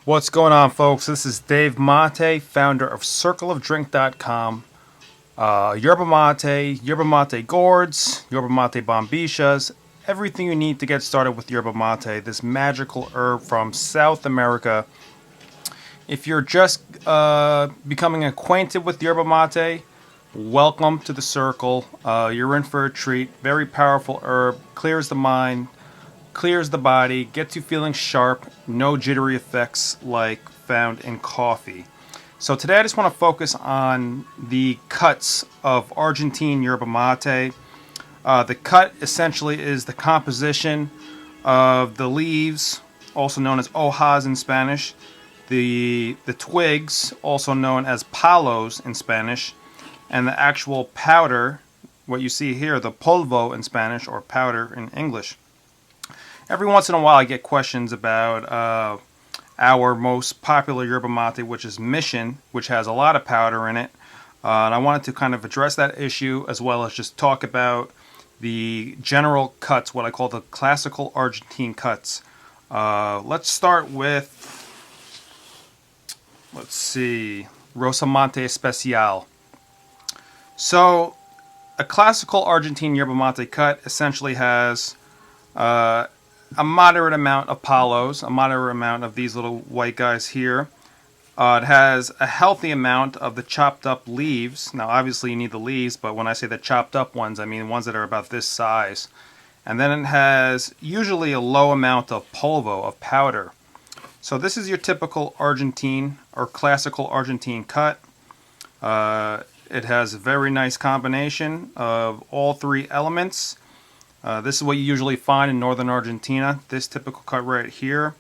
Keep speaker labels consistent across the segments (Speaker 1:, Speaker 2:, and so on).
Speaker 1: What's going on, folks? This is Dave Mate, founder of CircleOfDrink.com. Yerba Mate gourds, Yerba Mate bombishas, everything you need to get started with Yerba Mate, this magical herb from South America. If you're just becoming acquainted with Yerba Mate, welcome to the circle. You're in for a treat. Very powerful herb, clears the mind, clears the body, gets you feeling sharp, no jittery effects like found in coffee. So today I just want to focus on the cuts of Argentine yerba mate. The cut essentially is the composition of the leaves, also known as hojas in Spanish, the twigs, also known as palos in Spanish, and the actual powder, what you see here, the polvo in Spanish, or powder in English. Every once in a while I get questions about our most popular yerba mate, which is Mission, which has a lot of powder in it. And I wanted to kind of address that issue as well as just talk about the general cuts, what I call the classical Argentine cuts. Let's start with, Rosamante Especial. So a classical Argentine yerba mate cut essentially has a moderate amount of palos, a moderate amount of these little white guys here. It has a healthy amount of the chopped up leaves. Now obviously you need the leaves, but when I say the chopped up ones, I mean ones that are about this size. And then it has usually a low amount of polvo, of powder. So this is your typical Argentine or classical Argentine cut. It has a very nice combination of all three elements. This is what you usually find in northern Argentina. This typical cut right here,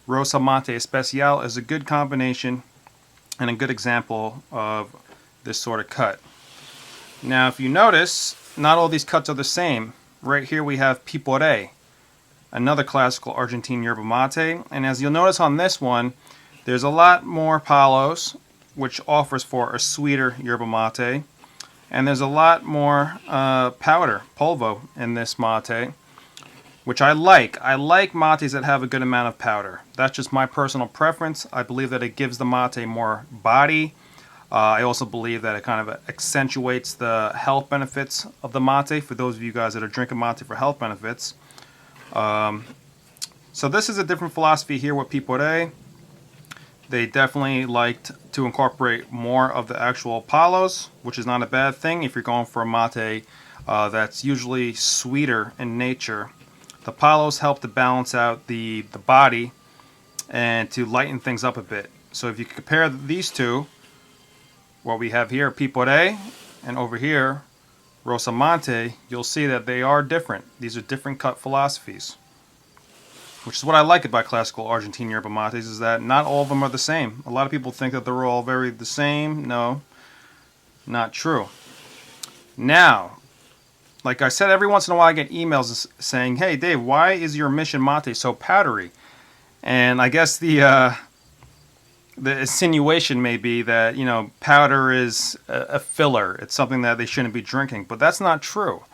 Speaker 1: Rosamante Especial, is a good combination and a good example of this sort of cut. Now, if you notice, not all these cuts are the same. Right here we have Pipore, another classical Argentine yerba mate. And as you'll notice on this one, there's a lot more palos, which offers for a sweeter yerba mate. And there's a lot more powder, polvo, in this mate, which I like. I like mates that have a good amount of powder. That's just my personal preference. I believe that it gives the mate more body. I also believe that it kind of accentuates the health benefits of the mate for those of you guys that are drinking mate for health benefits. So this is a different philosophy here with Pipore. They definitely liked to incorporate more of the actual palos, which is not a bad thing if you're going for a mate that's usually sweeter in nature. The palos help to balance out the body and to lighten things up a bit. So if you compare these two, what we have here, Pipore, and over here, Rosamante, you'll see that they are different. These are different cut philosophies. Which is what I like about classical Argentine yerba mates, is that not all of them are the same. A lot of people think that they're all very the same. No, not true. Now, like I said, every once in a while I get emails saying, "Hey Dave, why is your Mission Mate so powdery?" And I guess the insinuation may be that, powder is a filler. It's something that they shouldn't be drinking, but that's not true.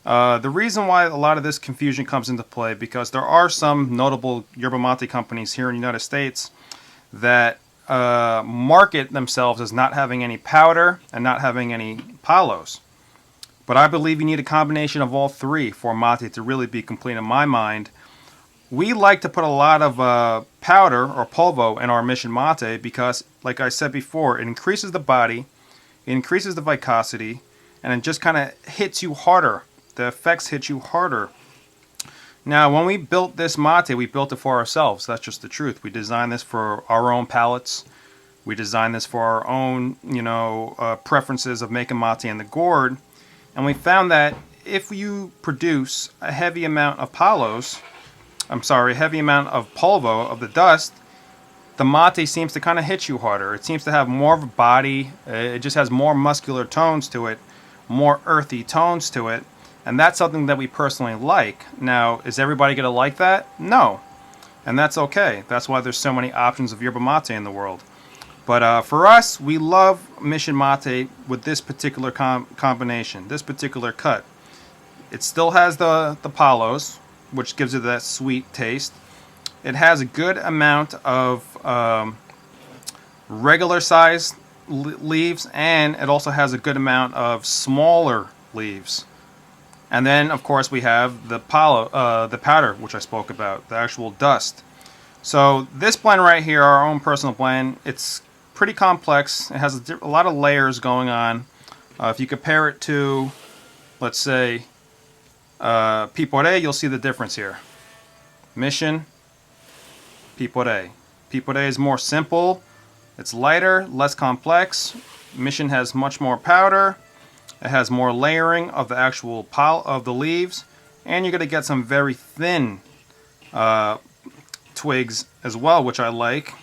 Speaker 1: The reason why a lot of this confusion comes into play, because there are some notable yerba mate companies here in the United States that market themselves as not having any powder and not having any palos. But I believe you need a combination of all three for mate to really be complete in my mind. We like to put a lot of powder or polvo in our Mission Mate because, like I said before, it increases the body, it increases the viscosity, and it just kind of hits you harder. The effects hit you harder. Now, when we built this mate, we built it for ourselves. That's just the truth. We designed this for our own palates. We designed this for our own, preferences of making mate in the gourd. And we found that if you produce a heavy amount of a heavy amount of polvo, of the dust, the mate seems to kind of hit you harder. It seems to have more of a body. It just has more muscular tones to it, more earthy tones to it. And that's something that we personally like. Now, is everybody going to like that? No. And that's okay. That's why there's so many options of yerba mate in the world. But for us, we love Mission Mate with this particular combination, this particular cut. It still has the palos, which gives it that sweet taste. it has a good amount of regular size leaves, and it also has a good amount of smaller leaves. And then, of course, we have the powder, which I spoke about, the actual dust. So this blend right here, our own personal blend, it's pretty complex. It has a lot of layers going on. If you compare it to, let's say, Pipore, you'll see the difference here. Mission, Pipore. Pipore is more simple. It's lighter, less complex. Mission has much more powder. It has more layering of the actual of the leaves, and you're going to get some very thin twigs as well, which I like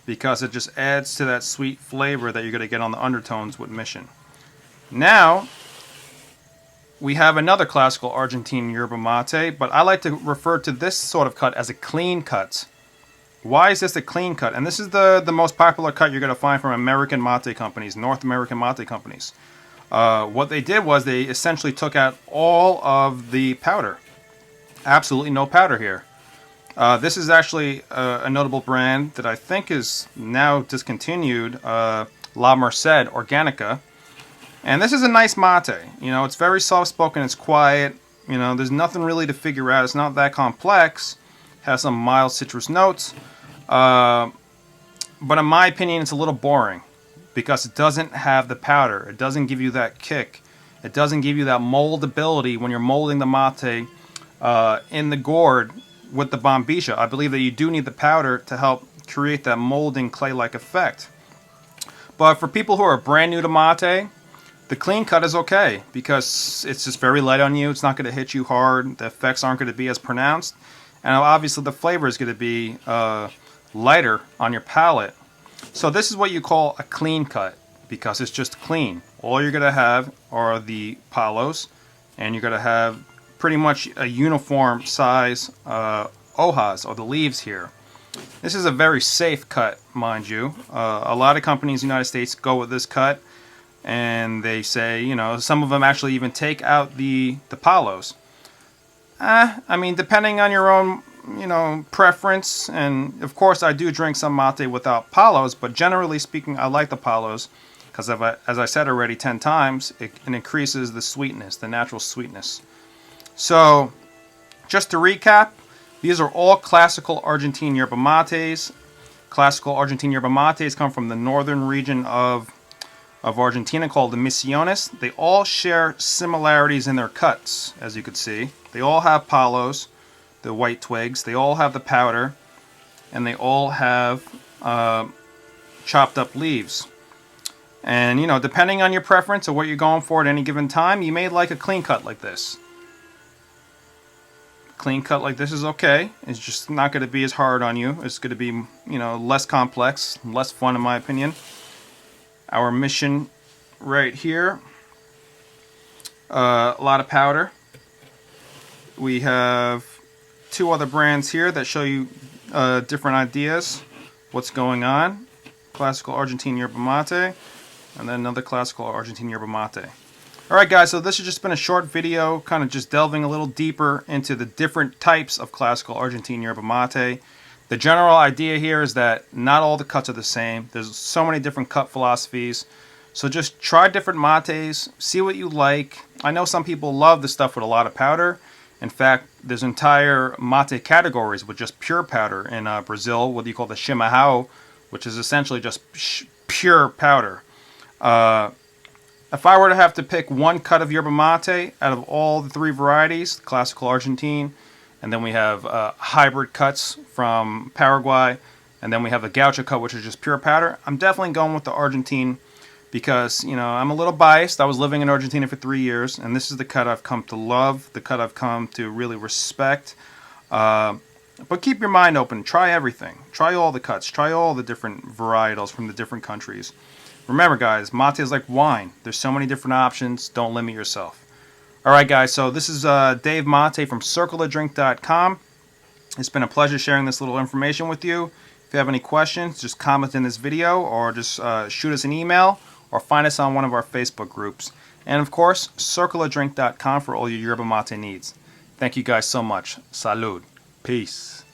Speaker 1: because it just adds to that sweet flavor that you're going to get on the undertones with Mission. Now, we have another classical Argentine yerba mate, but I like to refer to this sort of cut as a clean cut. Why is this a clean cut? And this is the most popular cut you're going to find from American mate companies, North American mate companies. What they did was they essentially took out all of the powder. Absolutely no powder here. This is actually a notable brand that I think is now discontinued, La Merced Organica. And this is a nice mate. You know, it's very soft-spoken, it's quiet. You know, there's nothing really to figure out. It's not that complex. Has some mild citrus notes. But in my opinion, it's a little boring because it doesn't have the powder. It doesn't give you that kick. It doesn't give you that moldability when you're molding the mate in the gourd with the bombilla. I believe that you do need the powder to help create that molding clay-like effect. But for people who are brand new to mate, the clean cut is okay because it's just very light on you. It's not going to hit you hard. The effects aren't going to be as pronounced. And obviously the flavor is going to be lighter on your palate. So this is what you call a clean cut because it's just clean. All you're going to have are the palos, and you're going to have pretty much a uniform size hojas, or the leaves here. This is a very safe cut, mind you. A lot of companies in the United States go with this cut, and they say, you know, some of them actually even take out the palos. I mean, depending on your own, you know, preference, and of course I do drink some mate without palos, but generally speaking I like the palos because, as I said already 10 times, it increases the sweetness, the natural sweetness. So, just to recap, these are all classical Argentine yerba mates. Classical Argentine yerba mates come from the northern region of Argentina called the Misiones. They all share similarities in their cuts, as you can see. They all have palos, the white twigs. They all have the powder, and they all have chopped up leaves. And, you know, depending on your preference or what you're going for at any given time, you may like a clean cut like this. Clean cut like this is okay. It's just not going to be as hard on you. It's going to be, you know, less complex, less fun in my opinion. Our Mission right here, a lot of powder. We have two other brands here that show you different ideas, what's going on. Classical Argentine yerba mate, and then another classical Argentine yerba mate. Alright guys, so this has just been a short video, kind of just delving a little deeper into the different types of classical Argentine yerba mate. The general idea here is that not all the cuts are the same. There's so many different cut philosophies. So just try different mates, see what you like. I know some people love the stuff with a lot of powder. In fact, there's entire mate categories with just pure powder in Brazil, what you call the chimarrão, which is essentially just pure powder. If I were to have to pick one cut of yerba mate out of all the three varieties, classical Argentine, and then we have hybrid cuts from Paraguay, and then we have the gaucho cut, which is just pure powder, I'm definitely going with the Argentine because, you know, I'm a little biased. I was living in Argentina for 3 years, and this is the cut I've come to love, the cut I've come to really respect. But keep your mind open. Try everything. Try all the cuts. Try all the different varietals from the different countries. Remember, guys, mate is like wine. There's so many different options. Don't limit yourself. Alright, guys, so this is Dave Mate from CircleADrink.com. It's been a pleasure sharing this little information with you. If you have any questions, just comment in this video, or just shoot us an email, or find us on one of our Facebook groups. And, of course, CircleADrink.com for all your yerba mate needs. Thank you guys so much. Salud. Peace.